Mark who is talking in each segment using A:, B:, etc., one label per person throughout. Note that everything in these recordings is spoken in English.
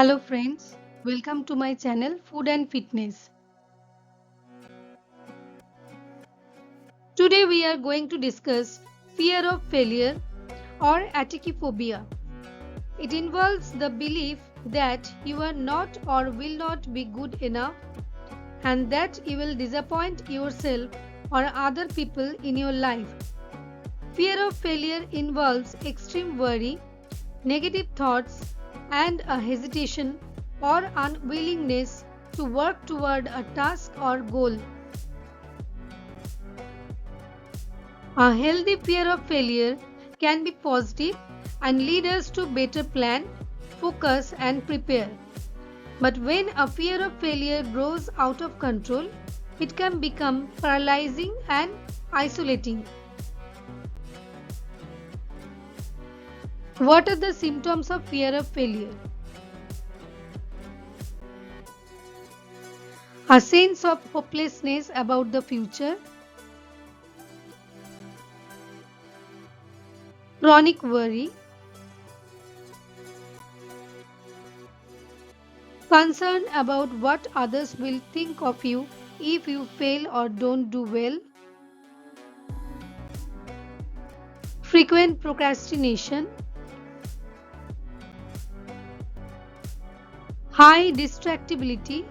A: Hello friends, welcome to my channel Food and Fitness. Today we are going to discuss fear of failure or atikiphobia. It involves the belief that you are not or will not be good enough and that you will disappoint yourself or other people in your life. Fear of failure involves extreme worry, negative thoughts, and a hesitation or unwillingness to work toward a task or goal. A healthy fear of failure can be positive and lead us to better plan, focus, and prepare. But when a fear of failure grows out of control, it can become paralyzing and isolating. What are the symptoms of fear of failure? A sense of hopelessness about the future, chronic worry, concern about what others will think of you if you fail or don't do well, frequent procrastination, high distractibility,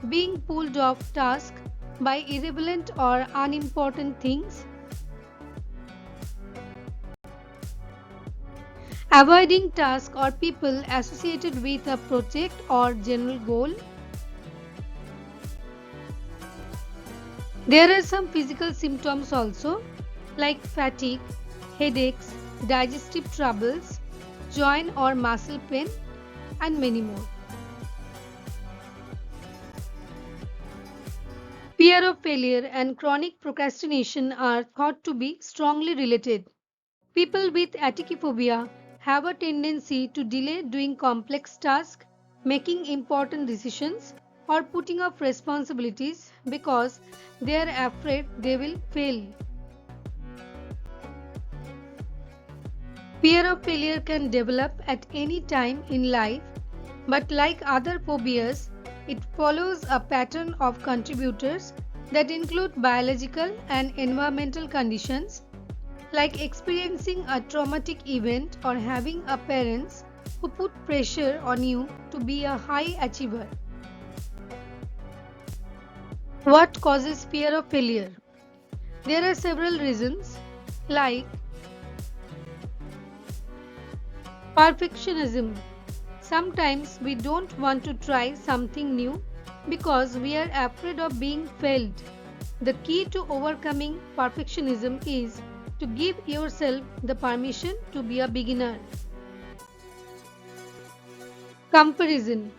A: being pulled off task by irrelevant or unimportant things, avoiding tasks or people associated with a project or general goal. There are some physical symptoms also, like fatigue, headaches, digestive troubles, joint or muscle pain, and many more. Fear of failure and chronic procrastination are thought to be strongly related. People with atikiphobia have a tendency to delay doing complex tasks, making important decisions, or putting off responsibilities because they are afraid they will fail. Fear of failure can develop at any time in life, but like other phobias, it follows a pattern of contributors that include biological and environmental conditions like experiencing a traumatic event or having a parents who put pressure on you to be a high achiever. What causes fear of failure? There are several reasons like perfectionism. Sometimes we don't want to try something new because we are afraid of being failed. The key to overcoming perfectionism is to give yourself the permission to be a beginner. Comparison.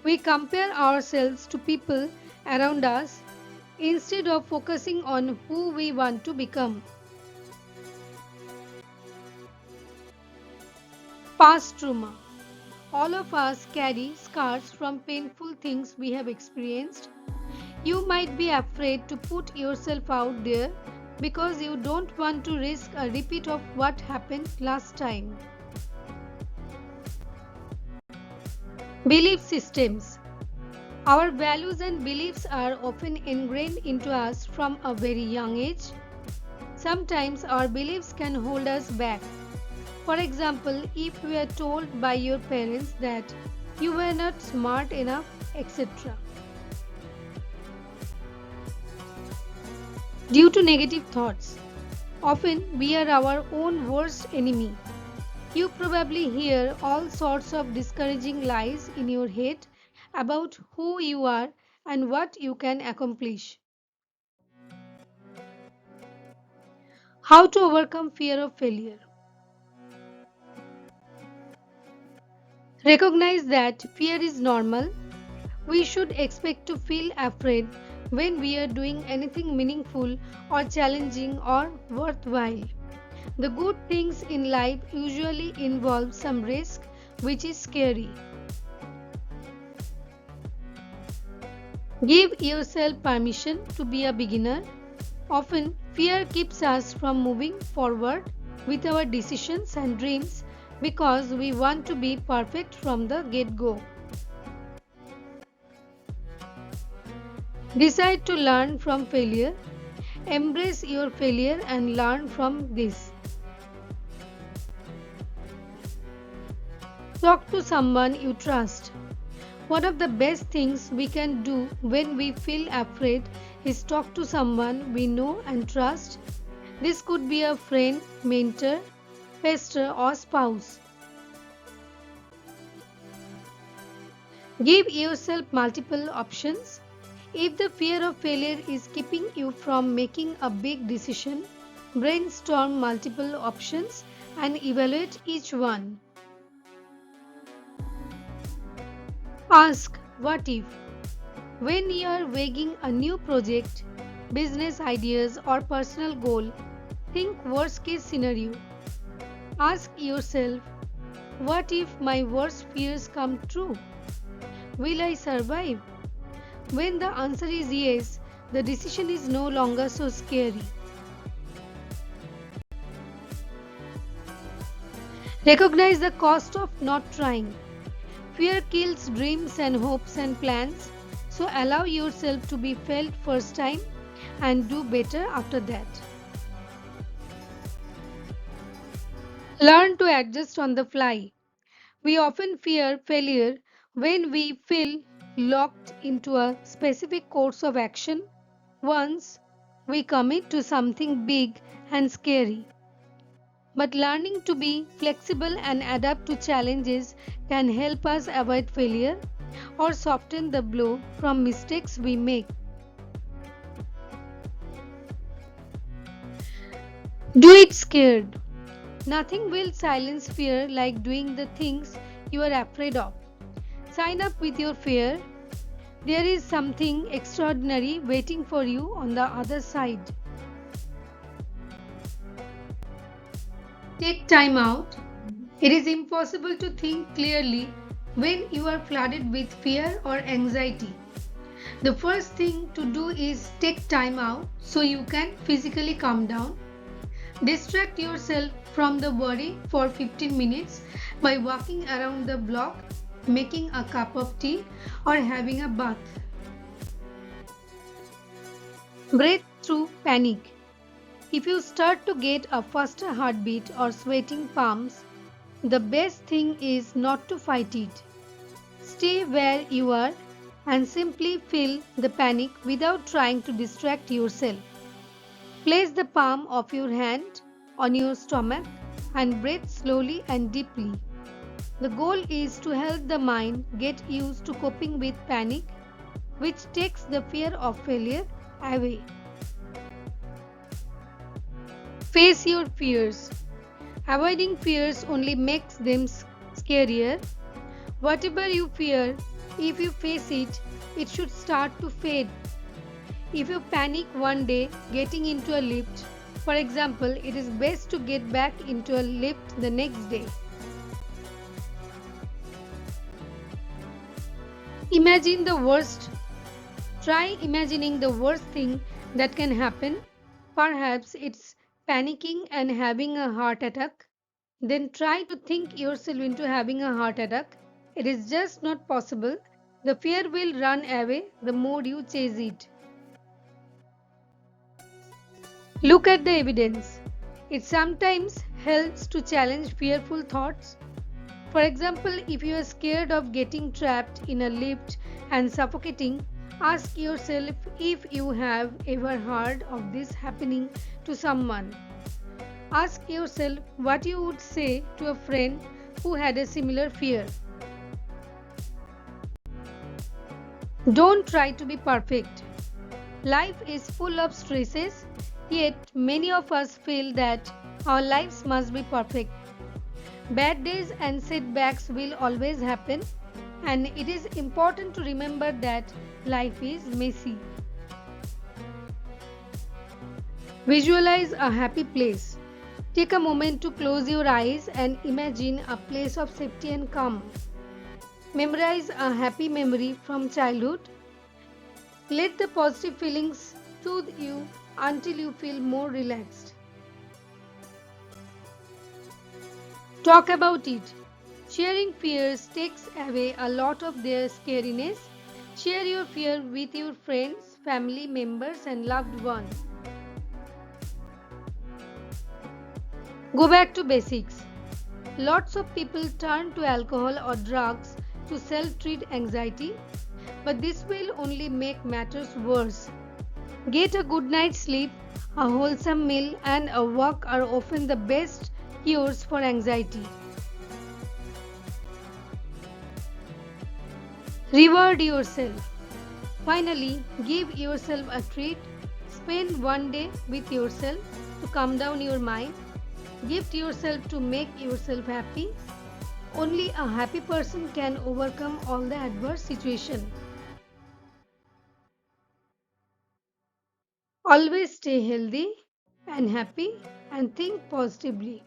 A: We compare ourselves to people around us instead of focusing on who we want to become. Past trauma. All of us carry scars from painful things we have experienced. You might be afraid to put yourself out there because you don't want to risk a repeat of what happened last time. Belief systems. Our values and beliefs are often ingrained into us from a very young age. Sometimes our beliefs can hold us back. For example, if we are told by your parents that you were not smart enough, etc. Due to negative thoughts, often we are our own worst enemy. You probably hear all sorts of discouraging lies in your head about who you are and what you can accomplish. How to overcome fear of failure? Recognize that fear is normal. We should expect to feel afraid when we are doing anything meaningful or challenging or worthwhile. The good things in life usually involve some risk, which is scary. Give yourself permission to be a beginner. Often, fear keeps us from moving forward with our decisions and dreams because we want to be perfect from the get go. Decide to learn from failure. Embrace your failure and learn from this. Talk to someone you trust. One of the best things we can do when we feel afraid is talk to someone we know and trust. This could be a friend, mentor, pastor, or spouse. Give yourself multiple options. If the fear of failure is keeping you from making a big decision, brainstorm multiple options and evaluate each one. Ask what if. When you are weighing a new project, business ideas, or personal goal, think worst case scenario. Ask yourself, what if my worst fears come true? Will I survive? When the answer is yes, the decision is no longer so scary. Recognize the cost of not trying. Fear kills dreams and hopes and plans, so allow yourself to be felt first time and do better after that. Learn to adjust on the fly. We often fear failure when we feel locked into a specific course of action once we commit to something big and scary. But learning to be flexible and adapt to challenges can help us avoid failure or soften the blow from mistakes we make. Do it scared. Nothing will silence fear like doing the things you are afraid of. Sign up with your fear. There is something extraordinary waiting for you on the other side. Take time out. It is impossible to think clearly when you are flooded with fear or anxiety. The first thing to do is take time out so you can physically calm down. Distract yourself from the worry for 15 minutes by walking around the block, making a cup of tea, or having a bath. Breathe through panic. If you start to get a faster heartbeat or sweating palms, the best thing is not to fight it. Stay where you are and simply feel the panic without trying to distract yourself. Place the palm of your hand on your stomach and breathe slowly and deeply. The goal is to help the mind get used to coping with panic, which takes the fear of failure away. Face your fears. Avoiding fears only makes them scarier. Whatever you fear, if you face it, it should start to fade. If you panic one day getting into a lift, for example, it is best to get back into a lift the next day. Imagine the worst. Try imagining the worst thing that can happen. Perhaps it's panicking and having a heart attack. Then try to think yourself into having a heart attack. It is just not possible. The fear will run away the more you chase it. Look at the evidence. It sometimes helps to challenge fearful thoughts. For example, if you are scared of getting trapped in a lift and suffocating, ask yourself if you have ever heard of this happening to someone. Ask yourself what you would say to a friend who had a similar fear. Don't try to be perfect. Life is full of stresses, yet many of us feel that our lives must be perfect. Bad days and setbacks will always happen, and it is important to remember that life is messy. Visualize a happy place. Take a moment to close your eyes and imagine a place of safety and calm. Memorize a happy memory from childhood. Let the positive feelings soothe you until you feel more relaxed. Talk about it. Sharing fears takes away a lot of their scariness. Share your fear with your friends, family members, and loved ones. Go back to basics. Lots of people turn to alcohol or drugs to self treat anxiety, but this will only make matters worse. Get a good night's sleep, a wholesome meal, and a walk are often the best cures for anxiety. Reward yourself. Finally, give yourself a treat. Spend one day with yourself to calm down your mind. Gift yourself to make yourself happy. Only a happy person can overcome all the adverse situation. Always stay healthy and happy and think positively.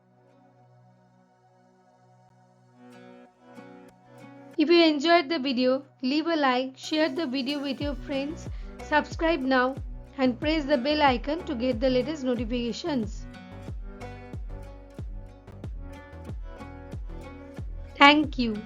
A: If you enjoyed the video, leave a like, share the video with your friends, subscribe now and press the bell icon to get the latest notifications. Thank you.